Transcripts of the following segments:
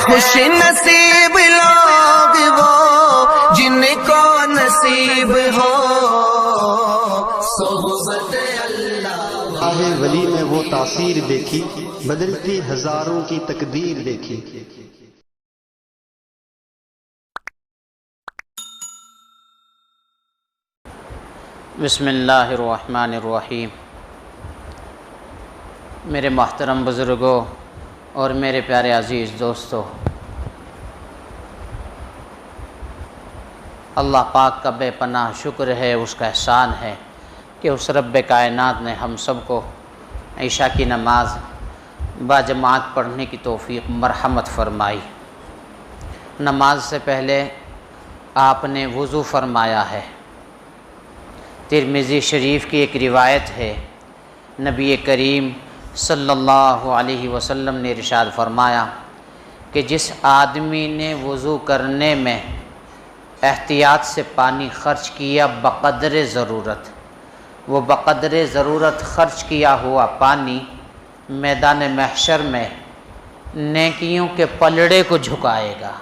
خوش نصیب لوگ وہ جن کو نصیب ہو صحبت اللہ۔ راہ ولی میں وہ تاثیر دیکھی، بدلتی ہزاروں کی تقدیر دیکھی۔ بسم اللہ الرحمن الرحیم۔ میرے محترم بزرگوں اور میرے پیارے عزیز دوستو، اللہ پاک کا بے پناہ شکر ہے، اس کا احسان ہے کہ اس رب کائنات نے ہم سب کو عشاء کی نماز باجماعت پڑھنے کی توفیق مرحمت فرمائی۔ نماز سے پہلے آپ نے وضو فرمایا ہے۔ ترمذی شریف کی ایک روایت ہے، نبی کریم صلی اللہ علیہ وسلم نے ارشاد فرمایا کہ جس آدمی نے وضو کرنے میں احتیاط سے پانی خرچ کیا بقدر ضرورت، وہ بقدر ضرورت خرچ کیا ہوا پانی میدان محشر میں نیکیوں کے پلڑے کو جھکائے گا،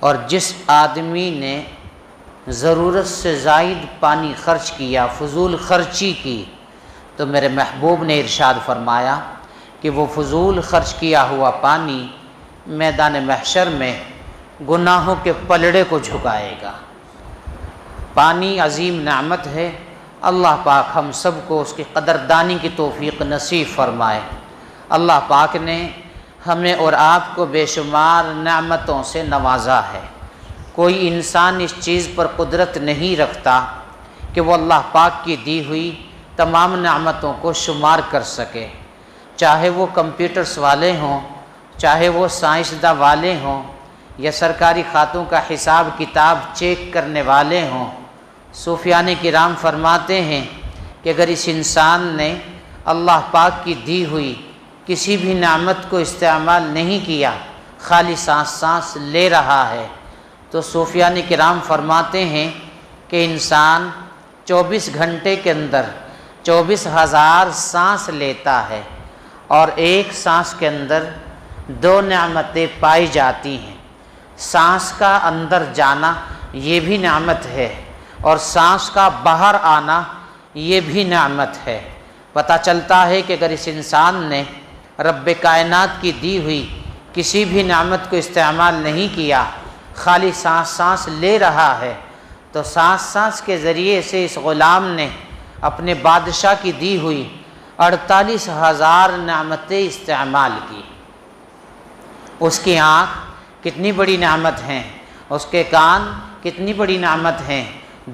اور جس آدمی نے ضرورت سے زائد پانی خرچ کیا، فضول خرچی کی، تو میرے محبوب نے ارشاد فرمایا کہ وہ فضول خرچ کیا ہوا پانی میدان محشر میں گناہوں کے پلڑے کو جھکائے گا۔ پانی عظیم نعمت ہے، اللہ پاک ہم سب کو اس کی قدردانی کی توفیق نصیب فرمائے۔ اللہ پاک نے ہمیں اور آپ کو بے شمار نعمتوں سے نوازا ہے۔ کوئی انسان اس چیز پر قدرت نہیں رکھتا کہ وہ اللہ پاک کی دی ہوئی تمام نعمتوں کو شمار کر سکے، چاہے وہ کمپیوٹرز والے ہوں، چاہے وہ سائنسداں والے ہوں، یا سرکاری کھاتوں کا حساب کتاب چیک کرنے والے ہوں۔ صوفیان کرام فرماتے ہیں کہ اگر اس انسان نے اللہ پاک کی دی ہوئی کسی بھی نعمت کو استعمال نہیں کیا، خالی سانس سانس لے رہا ہے، تو صوفیان کرام فرماتے ہیں کہ انسان 24 گھنٹے کے اندر 24,000 سانس لیتا ہے، اور ایک سانس کے اندر 2 نعمتیں پائی جاتی ہیں۔ سانس کا اندر جانا یہ بھی نعمت ہے، اور سانس کا باہر آنا یہ بھی نعمت ہے۔ پتہ چلتا ہے کہ اگر اس انسان نے رب کائنات کی دی ہوئی کسی بھی نعمت کو استعمال نہیں کیا، خالی سانس سانس لے رہا ہے، تو سانس سانس کے ذریعے سے اس غلام نے اپنے بادشاہ کی دی ہوئی 48,000 نعمتیں استعمال کی۔ اس کی آنکھ کتنی بڑی نعمت ہیں، اس کے کان کتنی بڑی نعمت ہیں،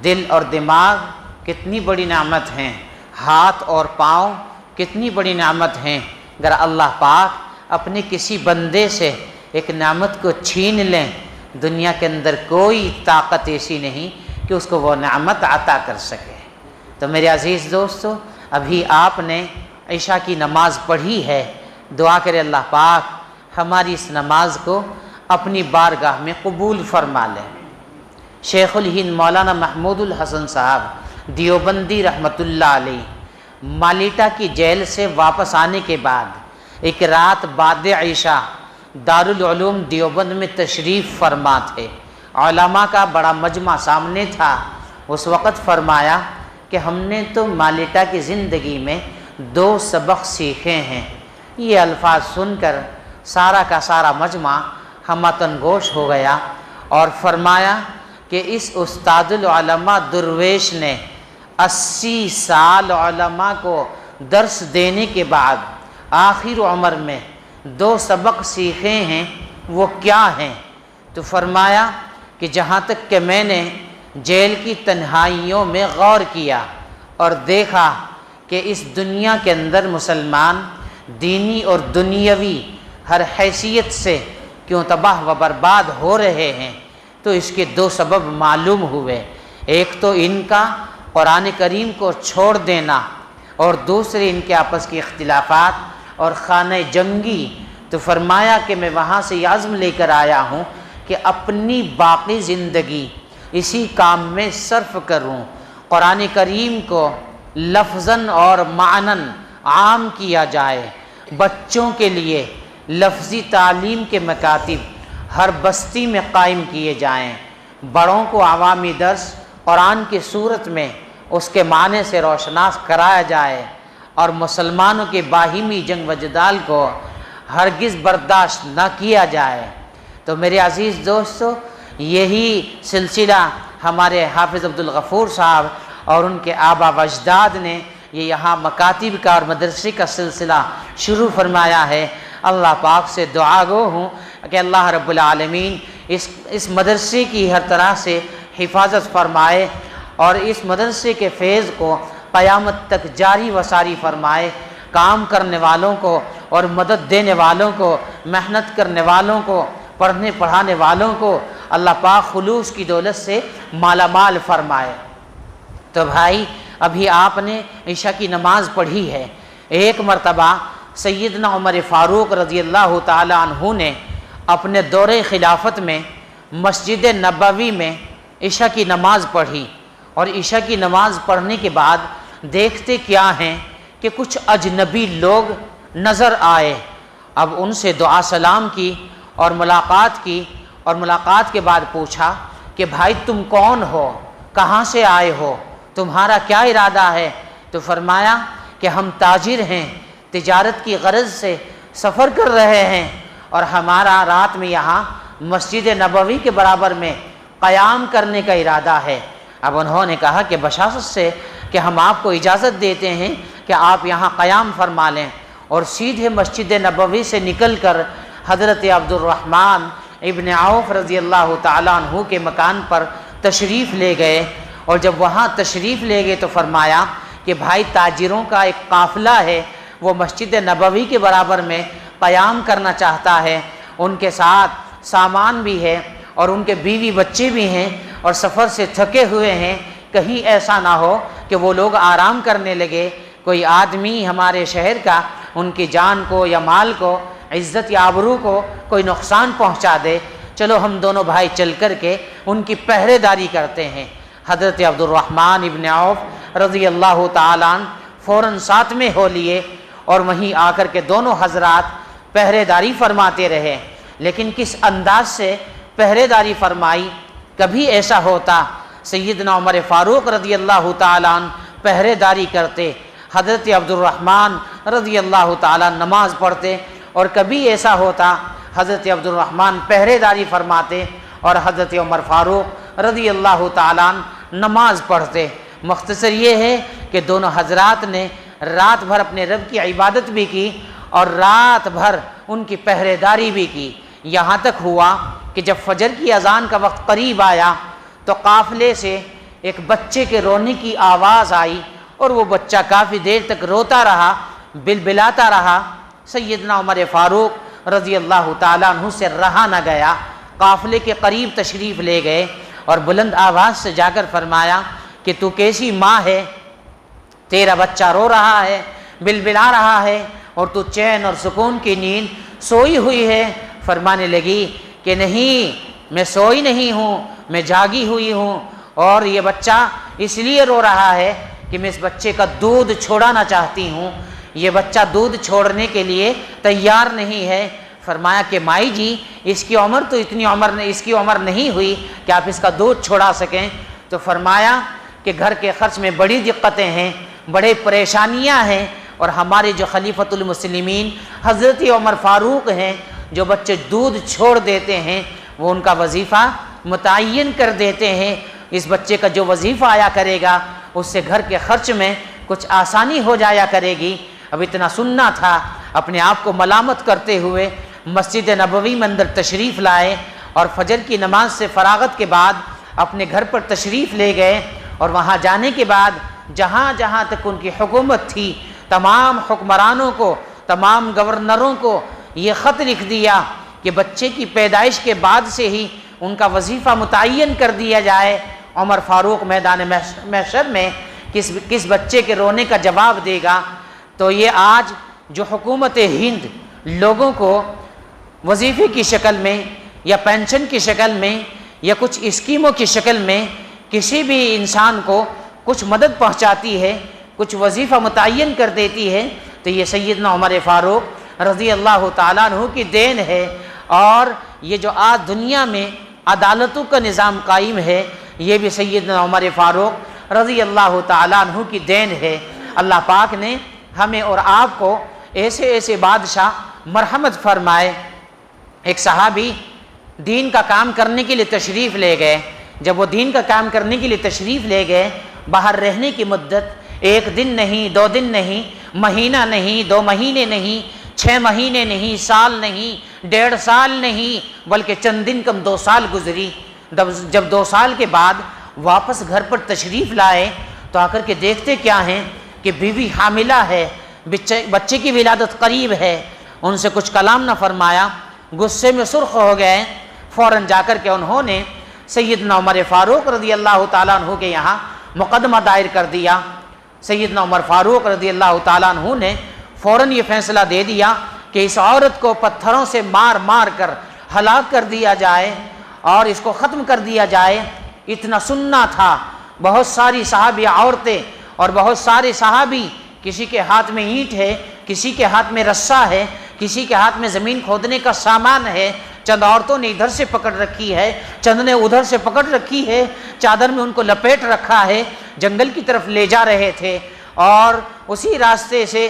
دل اور دماغ کتنی بڑی نعمت ہیں، ہاتھ اور پاؤں کتنی بڑی نعمت ہیں۔ اگر اللہ پاک اپنے کسی بندے سے ایک نعمت کو چھین لیں، دنیا کے اندر کوئی طاقت ایسی نہیں کہ اس کو وہ نعمت عطا کر سکے۔ تو میرے عزیز دوستو، ابھی آپ نے عشاء کی نماز پڑھی ہے، دعا کرے اللہ پاک ہماری اس نماز کو اپنی بارگاہ میں قبول فرما لے۔ شیخ الہند مولانا محمود الحسن صاحب دیوبندی رحمۃ اللہ علیہ مالیٹا کی جیل سے واپس آنے کے بعد ایک رات بعد عشاء دارالعلوم دیوبند میں تشریف فرما تھے۔ علماء کا بڑا مجمع سامنے تھا۔ اس وقت فرمایا کہ ہم نے تو مالیٹا کی زندگی میں 2 سبق سیکھے ہیں۔ یہ الفاظ سن کر سارا کا سارا مجمع ہمتن گوش ہو گیا، اور فرمایا کہ اس استاد العلماء درویش نے 80 سال علماء کو درس دینے کے بعد آخر عمر میں 2 سبق سیکھے ہیں، وہ کیا ہیں؟ تو فرمایا کہ جہاں تک کہ میں نے جیل کی تنہائیوں میں غور کیا اور دیکھا کہ اس دنیا کے اندر مسلمان دینی اور دنیاوی ہر حیثیت سے کیوں تباہ و برباد ہو رہے ہیں، تو اس کے 2 سبب معلوم ہوئے۔ ایک تو ان کا قرآن کریم کو چھوڑ دینا، اور دوسرے ان کے آپس کے اختلافات اور خانہ جنگی۔ تو فرمایا کہ میں وہاں سے یہ عزم لے کر آیا ہوں کہ اپنی باقی زندگی اسی کام میں صرف کروں، قرآن کریم کو لفظاً اور معناً عام کیا جائے، بچوں کے لیے لفظی تعلیم کے مکاتب ہر بستی میں قائم کیے جائیں، بڑوں کو عوامی درس قرآن کی صورت میں اس کے معنی سے روشناس کرایا جائے، اور مسلمانوں کے باہمی جنگ و جدال کو ہرگز برداشت نہ کیا جائے۔ تو میرے عزیز دوستو، یہی سلسلہ ہمارے حافظ عبدالغفور صاحب اور ان کے آبا و اجداد نے یہ یہاں مکاتب کا اور مدرسے کا سلسلہ شروع فرمایا ہے۔ اللہ پاک سے دعا گو ہوں کہ اللہ رب العالمین اس مدرسے کی ہر طرح سے حفاظت فرمائے اور اس مدرسے کے فیض کو قیامت تک جاری و ساری فرمائے۔ کام کرنے والوں کو اور مدد دینے والوں کو، محنت کرنے والوں کو، پڑھنے پڑھانے والوں کو اللہ پاک خلوص کی دولت سے مالا مال فرمائے۔ تو بھائی، ابھی آپ نے عشاء کی نماز پڑھی ہے۔ ایک مرتبہ سیدنا عمر فاروق رضی اللہ تعالی عنہ نے اپنے دور خلافت میں مسجد نبوی میں عشاء کی نماز پڑھی، اور عشاء کی نماز پڑھنے کے بعد دیکھتے کیا ہیں کہ کچھ اجنبی لوگ نظر آئے۔ اب ان سے دعا سلام کی اور ملاقات کی، اور ملاقات کے بعد پوچھا کہ بھائی تم کون ہو، کہاں سے آئے ہو، تمہارا کیا ارادہ ہے؟ تو فرمایا کہ ہم تاجر ہیں، تجارت کی غرض سے سفر کر رہے ہیں، اور ہمارا رات میں یہاں مسجد نبوی کے برابر میں قیام کرنے کا ارادہ ہے۔ اب انہوں نے کہا کہ بشاشت سے کہ ہم آپ کو اجازت دیتے ہیں کہ آپ یہاں قیام فرما لیں، اور سیدھے مسجد نبوی سے نکل کر حضرت عبد الرحمن ابن عوف رضی اللہ تعالیٰ عنہ کے مکان پر تشریف لے گئے، اور جب وہاں تشریف لے گئے تو فرمایا کہ بھائی تاجروں کا ایک قافلہ ہے، وہ مسجد نبوی کے برابر میں قیام کرنا چاہتا ہے، ان کے ساتھ سامان بھی ہے اور ان کے بیوی بچے بھی ہیں اور سفر سے تھکے ہوئے ہیں، کہیں ایسا نہ ہو کہ وہ لوگ آرام کرنے لگے، کوئی آدمی ہمارے شہر کا ان کی جان کو یا مال کو، عزت یا آبرو کو کوئی نقصان پہنچا دے، چلو ہم دونوں بھائی چل کر کے ان کی پہرے داری کرتے ہیں۔ حضرت عبد الرحمن ابن عوف رضی اللہ تعالیٰ عنہ فوراً ساتھ میں ہو لیے، اور وہیں آ کر کے دونوں حضرات پہرے داری فرماتے رہے۔ لیکن کس انداز سے پہرے داری فرمائی؟ کبھی ایسا ہوتا سیدنا عمر فاروق رضی اللہ تعالیٰ عنہ پہرے داری کرتے، حضرت عبد الرحمن رضی اللہ تعالیٰ نماز پڑھتے، اور کبھی ایسا ہوتا حضرت عبد الرحمن پہرے داری فرماتے اور حضرت عمر فاروق رضی اللہ تعالیٰ عنہ نماز پڑھتے۔ مختصر یہ ہے کہ دونوں حضرات نے رات بھر اپنے رب کی عبادت بھی کی اور رات بھر ان کی پہرے داری بھی کی، یہاں تک ہوا کہ جب فجر کی اذان کا وقت قریب آیا تو قافلے سے ایک بچے کے رونے کی آواز آئی، اور وہ بچہ کافی دیر تک روتا رہا، بلبلاتا رہا۔ سیدنا عمر فاروق رضی اللہ تعالیٰ عنہ سے رہا نہ گیا، قافلے کے قریب تشریف لے گئے اور بلند آواز سے جا کر فرمایا کہ تو کیسی ماں ہے، تیرا بچہ رو رہا ہے، بلبلا رہا ہے، اور تو چین اور سکون کی نیند سوئی ہوئی ہے۔ فرمانے لگی کہ نہیں، میں سوئی نہیں ہوں، میں جاگی ہوئی ہوں، اور یہ بچہ اس لیے رو رہا ہے کہ میں اس بچے کا دودھ چھوڑانا چاہتی ہوں، یہ بچہ دودھ چھوڑنے کے لیے تیار نہیں ہے۔ فرمایا کہ مائی جی، اس کی عمر تو اس کی عمر نہیں ہوئی کہ آپ اس کا دودھ چھوڑا سکیں۔ تو فرمایا کہ گھر کے خرچ میں بڑی دقتیں ہیں، بڑے پریشانیاں ہیں، اور ہمارے جو خلیفۃ المسلمین حضرت عمر فاروق ہیں، جو بچے دودھ چھوڑ دیتے ہیں وہ ان کا وظیفہ متعین کر دیتے ہیں، اس بچے کا جو وظیفہ آیا کرے گا اس سے گھر کے خرچ میں کچھ آسانی ہو جایا کرے گی۔ اب اتنا سننا تھا، اپنے آپ کو ملامت کرتے ہوئے مسجد نبوی میں اندر تشریف لائے، اور فجر کی نماز سے فراغت کے بعد اپنے گھر پر تشریف لے گئے، اور وہاں جانے کے بعد جہاں جہاں تک ان کی حکومت تھی تمام حکمرانوں کو، تمام گورنروں کو یہ خط لکھ دیا کہ بچے کی پیدائش کے بعد سے ہی ان کا وظیفہ متعین کر دیا جائے۔ عمر فاروق میدان محشر میں کس بچے کے رونے کا جواب دے گا؟ تو یہ آج جو حکومت ہند لوگوں کو وظیفے کی شکل میں یا پینشن کی شکل میں یا کچھ اسکیموں کی شکل میں کسی بھی انسان کو کچھ مدد پہنچاتی ہے، کچھ وظیفہ متعین کر دیتی ہے، تو یہ سیدنا عمر فاروق رضی اللہ تعالیٰ عنہ کی دین ہے، اور یہ جو آج دنیا میں عدالتوں کا نظام قائم ہے یہ بھی سیدنا عمر فاروق رضی اللہ تعالیٰ عنہ کی دین ہے۔ اللہ پاک نے ہمیں اور آپ کو ایسے ایسے بادشاہ مرحمت فرمائے۔ ایک صحابی دین کا کام کرنے کے لیے تشریف لے گئے، جب وہ دین کا کام کرنے کے لیے تشریف لے گئے، باہر رہنے کی مدت 1 دن نہیں، 2 دن نہیں، مہینہ نہیں، 2 مہینے نہیں، 6 مہینے نہیں، سال نہیں، 1.5 سال نہیں، بلکہ چند دن کم 2 سال گزری۔ جب 2 سال کے بعد واپس گھر پر تشریف لائے تو آ کر کے دیکھتے کیا ہیں کہ بیوی حاملہ ہے، بچے کی ولادت قریب ہے۔ ان سے کچھ کلام نہ فرمایا، غصے میں سرخ ہو گئے۔ فوراً جا کر کے انہوں نے سیدنا عمر فاروق رضی اللہ تعالیٰ عنہ کے یہاں مقدمہ دائر کر دیا۔ سیدنا عمر فاروق رضی اللہ تعالیٰ عنہ نے فوراً یہ فیصلہ دے دیا کہ اس عورت کو پتھروں سے مار مار کر ہلاک کر دیا جائے اور اس کو ختم کر دیا جائے۔ اتنا سننا تھا، بہت ساری صحابی عورتیں اور بہت سارے صحابی، کسی کے ہاتھ میں اینٹ ہے، کسی کے ہاتھ میں رسا ہے، کسی کے ہاتھ میں زمین کھودنے کا سامان ہے۔ چند عورتوں نے ادھر سے پکڑ رکھی ہے، چند نے ادھر سے پکڑ رکھی ہے، چادر میں ان کو لپیٹ رکھا ہے، جنگل کی طرف لے جا رہے تھے۔ اور اسی راستے سے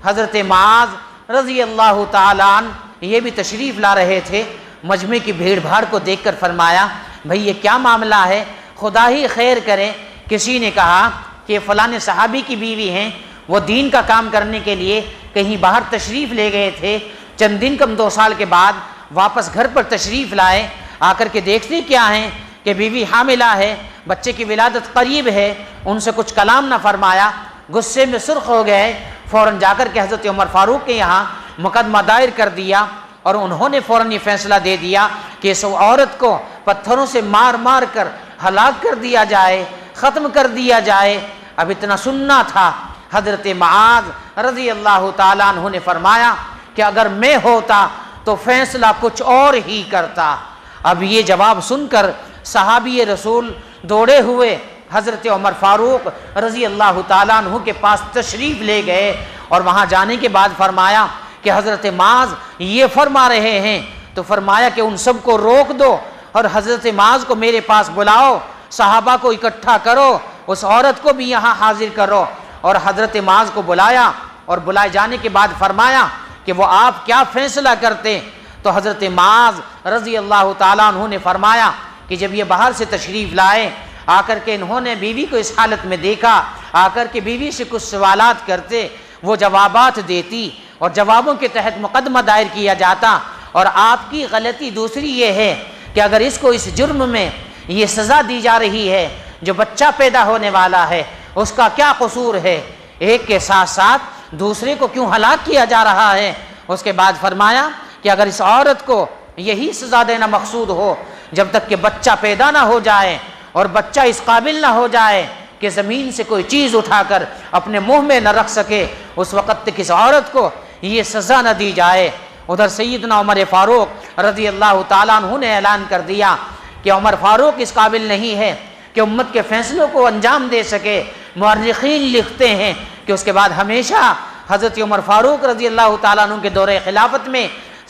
حضرت معاذ رضی اللہ تعالیٰ عنہ یہ بھی تشریف لا رہے تھے۔ مجمع کی بھیڑ بھاڑ کو دیکھ کر فرمایا، بھئی یہ کیا معاملہ ہے، خدا ہی خیر کرے۔ کسی نے کہا کہ فلاں صحابی کی بیوی ہیں، وہ دین کا کام کرنے کے لیے کہیں باہر تشریف لے گئے تھے، چند دن کم 2 سال کے بعد واپس گھر پر تشریف لائے، آ کر کے دیکھتے کیا ہیں کہ بیوی حاملہ ہے، بچے کی ولادت قریب ہے۔ ان سے کچھ کلام نہ فرمایا، غصے میں سرخ ہو گئے۔ فوراً جا کر کے حضرت عمر فاروق کے یہاں مقدمہ دائر کر دیا، اور انہوں نے فوراً یہ فیصلہ دے دیا کہ اس عورت کو پتھروں سے مار مار کر ہلاک کر دیا جائے، ختم کر دیا جائے۔ اب اتنا سننا تھا۔ حضرت معاذ رضی اللہ تعالیٰ عنہ نے فرمایا کہ اگر میں ہوتا تو فیصلہ کچھ اور ہی کرتا۔ اب یہ جواب سن کر صحابی رسول دوڑے ہوئے حضرت عمر فاروق رضی اللہ تعالیٰ عنہ کے پاس تشریف لے گئے، اور وہاں جانے کے بعد فرمایا کہ حضرت معاذ یہ فرما رہے ہیں، تو فرمایا کہ ان سب کو روک دو اور حضرت معاذ کو میرے پاس بلاؤ، صحابہ کو اکٹھا کرو، اس عورت کو بھی یہاں حاضر کرو۔ اور حضرت معاذ کو بلایا، اور بلائے جانے کے بعد فرمایا کہ وہ آپ کیا فیصلہ کرتے؟ تو حضرت معاذ رضی اللہ تعالیٰ عنہ نے فرمایا کہ جب یہ باہر سے تشریف لائے، آ کر کے انہوں نے بیوی کو اس حالت میں دیکھا، آ کر کے بیوی سے کچھ سوالات کرتے، وہ جوابات دیتی، اور جوابوں کے تحت مقدمہ دائر کیا جاتا۔ اور آپ کی غلطی دوسری یہ ہے کہ اگر اس کو اس جرم میں یہ سزا دی جا رہی ہے، جو بچہ پیدا ہونے والا ہے اس کا کیا قصور ہے، ایک کے ساتھ ساتھ دوسرے کو کیوں ہلاک کیا جا رہا ہے؟ اس کے بعد فرمایا کہ اگر اس عورت کو یہی سزا دینا مقصود ہو جب تک کہ بچہ پیدا نہ ہو جائے، اور بچہ اس قابل نہ ہو جائے کہ زمین سے کوئی چیز اٹھا کر اپنے منہ میں نہ رکھ سکے، اس وقت تک اس عورت کو یہ سزا نہ دی جائے۔ ادھر سیدنا عمر فاروق رضی اللہ تعالیٰ عنہ نے اعلان کر دیا کہ عمر فاروق اس قابل نہیں ہے کہ امت کے فیصلوں کو انجام دے سکے۔ مورخین لکھتے ہیں کہ اس کے بعد ہمیشہ حضرت عمر فاروق رضی اللہ تعالیٰ عنہ کے دور خلافت میں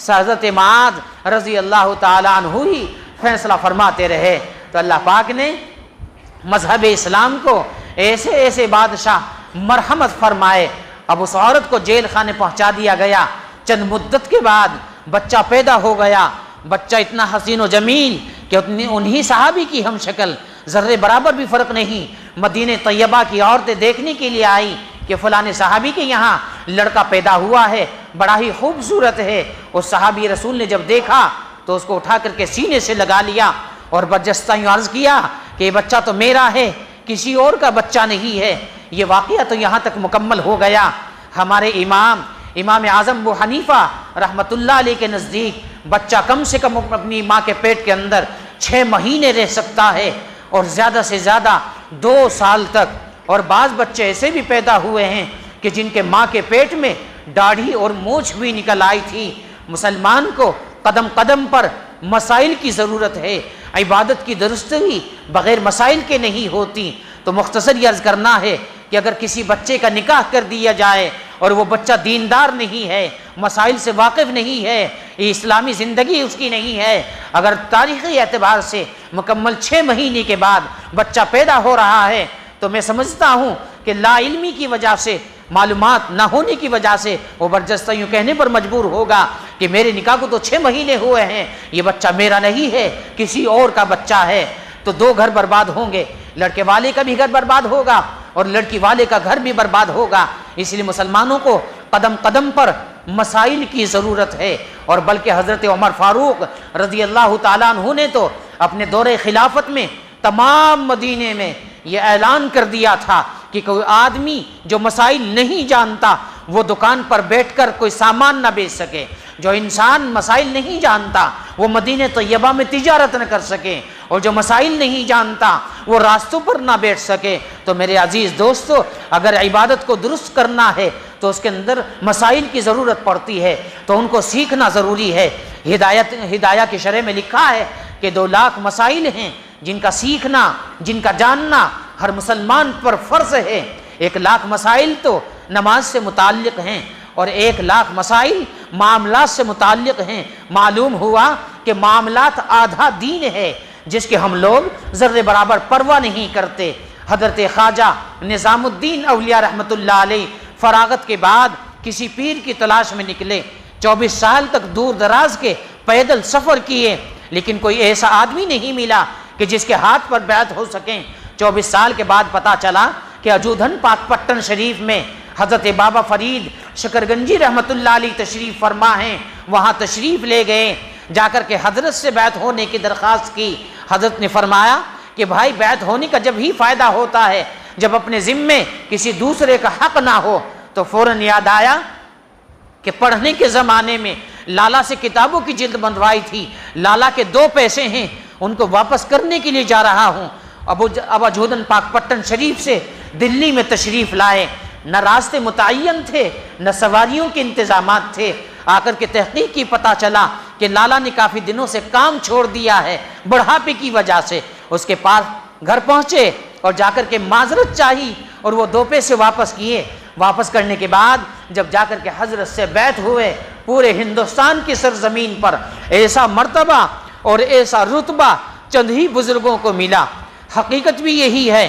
حضرت معاذ رضی اللہ تعالیٰ عنہ ہی فیصلہ فرماتے رہے۔ تو اللہ پاک نے مذہب اسلام کو ایسے ایسے بادشاہ مرحمت فرمائے۔ اب اس عورت کو جیل خانے پہنچا دیا گیا، چند مدت کے بعد بچہ پیدا ہو گیا، بچہ اتنا حسین و جمیل کہ انہی صحابی کی ہم شکل، ذرے برابر بھی فرق نہیں۔ مدینہ طیبہ کی عورتیں دیکھنے کے لیے آئی کہ فلاں صحابی کے یہاں لڑکا پیدا ہوا ہے، بڑا ہی خوبصورت ہے۔ اس صحابی رسول نے جب دیکھا تو اس کو اٹھا کر کے سینے سے لگا لیا اور برجستہ یوں عرض کیا کہ یہ بچہ تو میرا ہے، کسی اور کا بچہ نہیں ہے۔ یہ واقعہ تو یہاں تک مکمل ہو گیا۔ ہمارے امام اعظم ابو حنیفہ رحمۃ اللہ علیہ کے نزدیک بچہ کم سے کم اپنی ماں کے پیٹ کے اندر 6 مہینے رہ سکتا ہے، اور زیادہ سے زیادہ 2 سال تک۔ اور بعض بچے ایسے بھی پیدا ہوئے ہیں کہ جن کے ماں کے پیٹ میں داڑھی اور مونچھ بھی نکل آئی تھی۔ مسلمان کو قدم قدم پر مسائل کی ضرورت ہے، عبادت کی درستگی بغیر مسائل کے نہیں ہوتی۔ تو مختصر یہ عرض کرنا ہے کہ اگر کسی بچے کا نکاح کر دیا جائے اور وہ بچہ دیندار نہیں ہے مسائل سے واقف نہیں ہے، یہ اسلامی زندگی اس کی نہیں ہے۔ اگر تاریخی اعتبار سے مکمل 6 مہینے کے بعد بچہ پیدا ہو رہا ہے تو میں سمجھتا ہوں کہ لا علمی کی وجہ سے، معلومات نہ ہونے کی وجہ سے وہ برجستہ یوں کہنے پر مجبور ہوگا کہ میرے نکاح کو تو 6 مہینے ہوئے ہیں، یہ بچہ میرا نہیں ہے، کسی اور کا بچہ ہے، تو 2 گھر برباد ہوں گے، لڑکے والے کا بھی گھر برباد ہوگا اور لڑکی والے کا گھر بھی برباد ہوگا۔ اس لیے مسلمانوں کو قدم قدم پر مسائل کی ضرورت ہے، اور بلکہ حضرت عمر فاروق رضی اللہ تعالیٰ عنہ نے تو اپنے دور خلافت میں تمام مدینے میں یہ اعلان کر دیا تھا کہ کوئی آدمی جو مسائل نہیں جانتا وہ دکان پر بیٹھ کر کوئی سامان نہ بیچ سکے، جو انسان مسائل نہیں جانتا وہ مدینہ طیبہ میں تجارت نہ کر سکے، اور جو مسائل نہیں جانتا وہ راستوں پر نہ بیٹھ سکے۔ تو میرے عزیز دوستو، اگر عبادت کو درست کرنا ہے تو اس کے اندر مسائل کی ضرورت پڑتی ہے، تو ان کو سیکھنا ضروری ہے۔ ہدایہ کی شرح میں لکھا ہے کہ 2 لاکھ مسائل ہیں جن کا سیکھنا، جن کا جاننا ہر مسلمان پر فرض ہے۔ 1 لاکھ مسائل تو نماز سے متعلق ہیں، اور 1 لاکھ مسائل معاملات سے متعلق ہیں۔ معلوم ہوا کہ معاملات آدھا دین ہے جس کے ہم لوگ ذرے برابر پرواہ نہیں کرتے۔ حضرت خواجہ نظام الدین اولیاء رحمۃ اللہ علیہ فراغت کے بعد کسی پیر کی تلاش میں نکلے، 24 سال تک دور دراز کے پیدل سفر کیے، لیکن کوئی ایسا آدمی نہیں ملا کہ جس کے ہاتھ پر بیعت ہو سکیں۔ 24 سال کے بعد پتہ چلا کہ اجودھن پاک پٹن شریف میں حضرت بابا فرید شکرگنجی رحمۃ اللہ علیہ تشریف فرما ہیں، وہاں تشریف لے گئے، جا کر کے حضرت سے بیعت ہونے کی درخواست کی۔ حضرت نے فرمایا کہ بھائی بیعت ہونے کا جب ہی فائدہ ہوتا ہے جب اپنے ذمے کسی دوسرے کا حق نہ ہو۔ تو فوراً یاد آیا کہ پڑھنے کے زمانے میں لالا سے کتابوں کی جلد بندوائی تھی، لالا کے 2 پیسے ہیں، ان کو واپس کرنے کے لیے جا رہا ہوں۔ اب اجودھن پاک پٹن شریف سے دلی میں تشریف لائے، نہ راستے متعین تھے نہ سواریوں کے انتظامات تھے۔ آ کر کے تحقیق کی پتہ چلا کہ لالا نے کافی دنوں سے کام چھوڑ دیا ہے بڑھاپے کی وجہ سے۔ اس کے پاس گھر پہنچے اور جا کر کے معذرت چاہی، اور وہ 2 پیسے واپس کیے۔ واپس کرنے کے بعد جب جا کر کے حضرت سے بیعت ہوئے، پورے ہندوستان کی سرزمین پر ایسا مرتبہ اور ایسا رتبہ چند ہی بزرگوں کو ملا۔ حقیقت بھی یہی ہے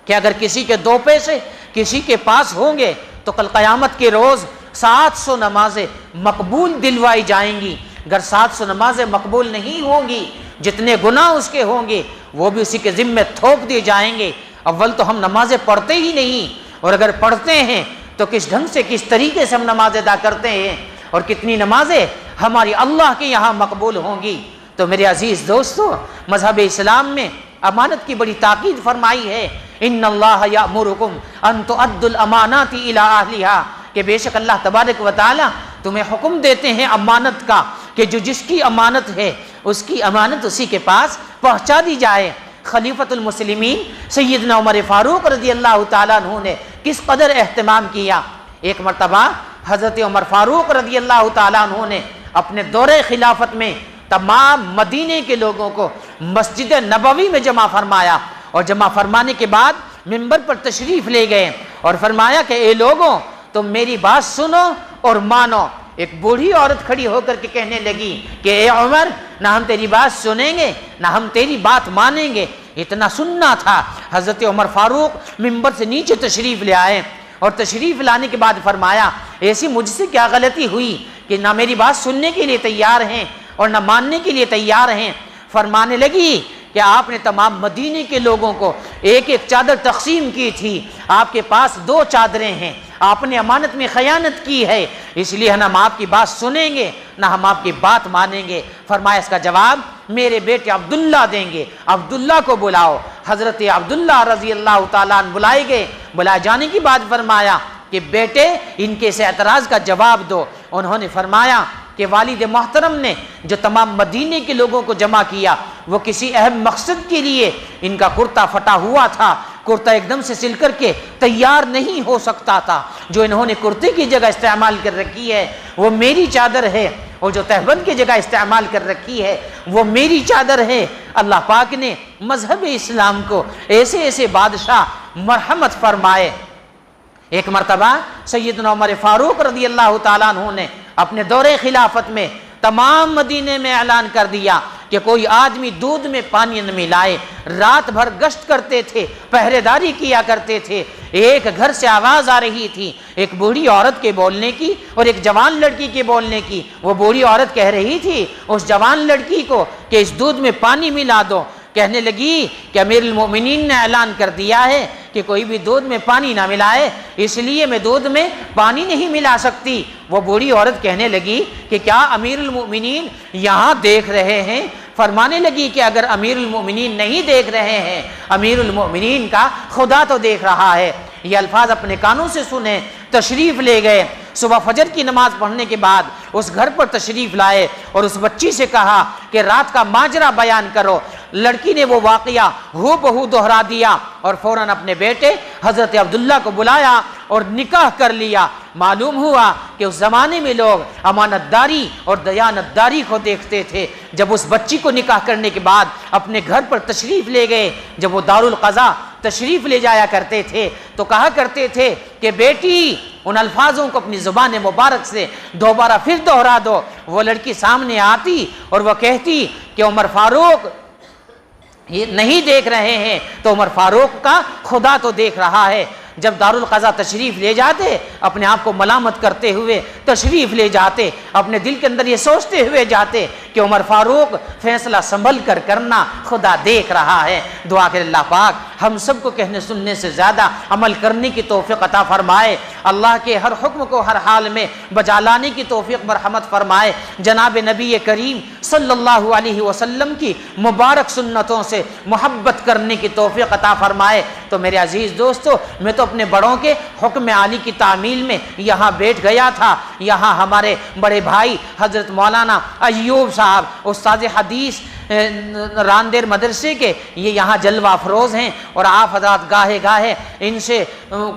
کہ اگر کسی کے 2 پیسے کسی کے پاس ہوں گے تو کل قیامت کے روز 700 نمازیں مقبول دلوائی جائیں گی۔ اگر 700 نمازیں مقبول نہیں ہوں گی، جتنے گناہ اس کے ہوں گے وہ بھی اسی کے ذمے تھوپ دیے جائیں گے۔ اول تو ہم نمازیں پڑھتے ہی نہیں، اور اگر پڑھتے ہیں تو کس ڈھنگ سے، کس طریقے سے ہم نماز ادا کرتے ہیں، اور کتنی نمازیں ہماری اللہ کے یہاں مقبول ہوں گی۔ تو میرے عزیز دوستو، مذہب اسلام میں امانت کی بڑی تاکید فرمائی ہے۔ ان اللہ یأمرکم ان تؤدوا الامانات الی اہلھا، کہ بے شک اللہ تبارک و تعالی تمہیں حکم دیتے ہیں امانت کا، کہ جو جس کی امانت ہے اس کی امانت اسی کے پاس پہنچا دی جائے۔ خلیفۃ المسلمین سیدنا عمر فاروق رضی اللہ تعالیٰ عنہ نے کس قدر اہتمام کیا۔ ایک مرتبہ حضرت عمر فاروق رضی اللہ تعالیٰ عنہ نے اپنے دور خلافت میں تمام مدینے کے لوگوں کو مسجد نبوی میں جمع فرمایا، اور جمع فرمانے کے بعد منبر پر تشریف لے گئے اور فرمایا کہ اے لوگوں، تم میری بات سنو اور مانو۔ ایک بوڑھی عورت کھڑی ہو کر کے کہنے لگی کہ اے عمر، نہ ہم تیری بات سنیں گے نہ ہم تیری بات مانیں گے۔ اتنا سننا تھا، حضرت عمر فاروق منبر سے نیچے تشریف لے آئے، اور تشریف لانے کے بعد فرمایا ایسی مجھ سے کیا غلطی ہوئی کہ نہ میری بات سننے کے لیے تیار ہیں اور نہ ماننے کے لیے تیار ہیں۔ فرمانے لگی کہ آپ نے تمام مدینے کے لوگوں کو 1 چادر تقسیم کی تھی، آپ کے پاس 2 چادریں ہیں، آپ نے امانت میں خیانت کی ہے، اس لیے نہ ہم آپ کی بات سنیں گے نہ ہم آپ کی بات مانیں گے۔ فرمایا اس کا جواب میرے بیٹے عبداللہ دیں گے، عبداللہ کو بلاؤ۔ حضرت عبداللہ رضی اللہ تعالیٰ عنہ بلائے گئے۔ بلائے جانے کی بعد فرمایا کہ بیٹے ان کے اس اعتراض کا جواب دو۔ انہوں نے فرمایا کہ والد محترم نے جو تمام مدینے کے لوگوں کو جمع کیا وہ کسی اہم مقصد کے لیے، ان کا کرتا پھٹا ہوا تھا، کرتا ایک دم سے سل کر کے تیار نہیں ہو سکتا تھا، جو انہوں نے کرتے کی جگہ استعمال کر رکھی ہے وہ میری چادر ہے، اور جو تہبند کی جگہ استعمال کر رکھی ہے وہ میری چادر ہے۔ اللہ پاک نے مذہب اسلام کو ایسے ایسے بادشاہ مرحمت فرمائے ایک مرتبہ سیدنا عمر فاروق رضی اللہ تعالیٰ عنہ نے اپنے دور خلافت میں تمام مدینے میں اعلان کر دیا کہ کوئی آدمی دودھ میں پانی نہ ملائے. رات بھر گشت کرتے تھے، پہرے داری کیا کرتے تھے. ایک گھر سے آواز آ رہی تھی، ایک بوڑھی عورت کے بولنے کی اور ایک جوان لڑکی کے بولنے کی. وہ بوڑھی عورت کہہ رہی تھی اس جوان لڑکی کو کہ اس دودھ میں پانی ملا دو. کہنے لگی کہ امیر المومنین نے اعلان کر دیا ہے کہ کوئی بھی دودھ میں پانی نہ ملائے، اس لیے میں دودھ میں پانی نہیں ملا سکتی. وہ بوڑھی عورت کہنے لگی کہ کیا امیر المومنین یہاں دیکھ رہے ہیں؟ فرمانے لگی کہ اگر امیر المومنین نہیں دیکھ رہے ہیں، امیر المومنین کا خدا تو دیکھ رہا ہے. یہ الفاظ اپنے کانوں سے سنے، تشریف لے گئے. صبح فجر کی نماز پڑھنے کے بعد اس گھر پر تشریف لائے اور اس بچی سے کہا کہ رات کا ماجرا بیان کرو. لڑکی نے وہ واقعہ ہو بہو دہرا دیا اور فوراً اپنے بیٹے حضرت عبداللہ کو بلایا اور نکاح کر لیا. معلوم ہوا کہ اس زمانے میں لوگ امانت داری اور دیانت داری کو دیکھتے تھے. جب اس بچی کو نکاح کرنے کے بعد اپنے گھر پر تشریف لے گئے، جب وہ دارالقضا تشریف لے جایا کرتے تھے تو کہا کرتے تھے کہ بیٹی ان الفاظوں کو اپنی زبان مبارک سے دوبارہ پھر دہرا دو. وہ لڑکی سامنے آتی اور وہ کہتی کہ عمر فاروق یہ نہیں دیکھ رہے ہیں تو عمر فاروق کا خدا تو دیکھ رہا ہے. جب دارالقضا تشریف لے جاتے، اپنے آپ کو ملامت کرتے ہوئے تشریف لے جاتے، اپنے دل کے اندر یہ سوچتے ہوئے جاتے کہ عمر فاروق فیصلہ سنبھل کر کرنا، خدا دیکھ رہا ہے. دعا کہ اللہ پاک ہم سب کو کہنے سننے سے زیادہ عمل کرنے کی توفیق عطا فرمائے. اللہ کے ہر حکم کو ہر حال میں بجا لانے کی توفیق مرحمت فرمائے. جناب نبی کریم صلی اللہ علیہ وسلم کی مبارک سنتوں سے محبت کرنے کی توفیق عطا فرمائے. تو میرے عزیز دوستو، میں تو اپنے بڑوں کے حکم عالی کی تعمیل میں یہاں بیٹھ گیا تھا. یہاں ہمارے بڑے بھائی حضرت مولانا ایوب صاحب استاد حدیث راندیر مدرسے کے یہ یہاں جلوہ افروز ہیں اور آپ حضرات گاہے گاہے ان سے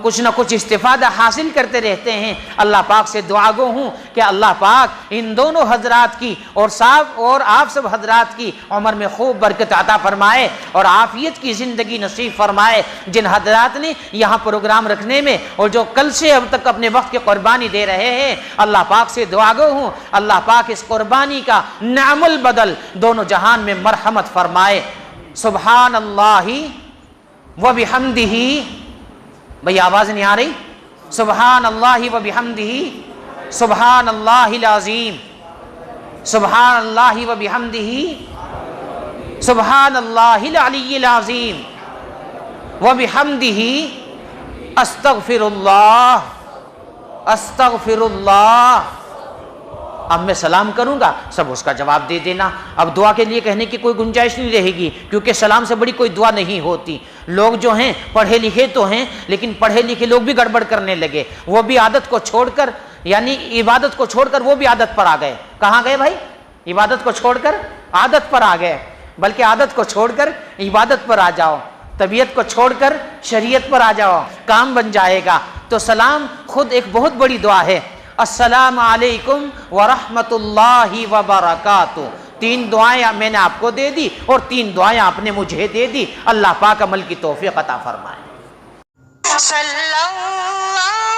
کچھ نہ کچھ استفادہ حاصل کرتے رہتے ہیں. اللہ پاک سے دعا گو ہوں کہ اللہ پاک ان دونوں حضرات کی اور آپ سب حضرات کی عمر میں خوب برکت عطا فرمائے اور عافیت کی زندگی نصیب فرمائے. جن حضرات نے یہاں پروگرام رکھنے میں اور جو کل سے اب تک اپنے وقت کی قربانی دے رہے ہیں، اللہ پاک سے دعا گو ہوں اللہ پاک اس قربانی کا نعم البدل دونوں جہان میں مرحمت فرمائے. سبحان اللہ و بحمدہ. بھئی آواز نہیں آ رہی؟ سبحان اللہ و بحمدہ، سبحان اللہ العظیم، سبحان اللہ و بحمدہ، سبحان اللہ العلی العظیم و بحمدہ، استغفر اللہ، استغفر اللہ. اب میں سلام کروں گا، سب اس کا جواب دے دینا. اب دعا کے لیے کہنے کی کوئی گنجائش نہیں رہے گی، کیونکہ سلام سے بڑی کوئی دعا نہیں ہوتی. لوگ جو ہیں پڑھے لکھے تو ہیں، لیکن پڑھے لکھے لوگ بھی گڑبڑ کرنے لگے. وہ بھی عادت کو چھوڑ کر، یعنی عبادت کو چھوڑ کر وہ بھی عادت پر آ گئے. کہاں گئے بھائی؟ عبادت کو چھوڑ کر عادت پر آ گئے. بلکہ عادت کو چھوڑ کر عبادت پر آ جاؤ، طبیعت کو چھوڑ کر شریعت پر آ جاؤ، کام بن جائے گا. تو سلام خود ایک بہت بڑی دعا ہے. السلام علیکم ورحمۃ اللہ وبرکاتہ. 3 دعائیں میں نے آپ کو دے دی اور 3 دعائیں آپ نے مجھے دے دی. اللہ پاک عمل کی توفیق عطا فرمائے. صلی اللہ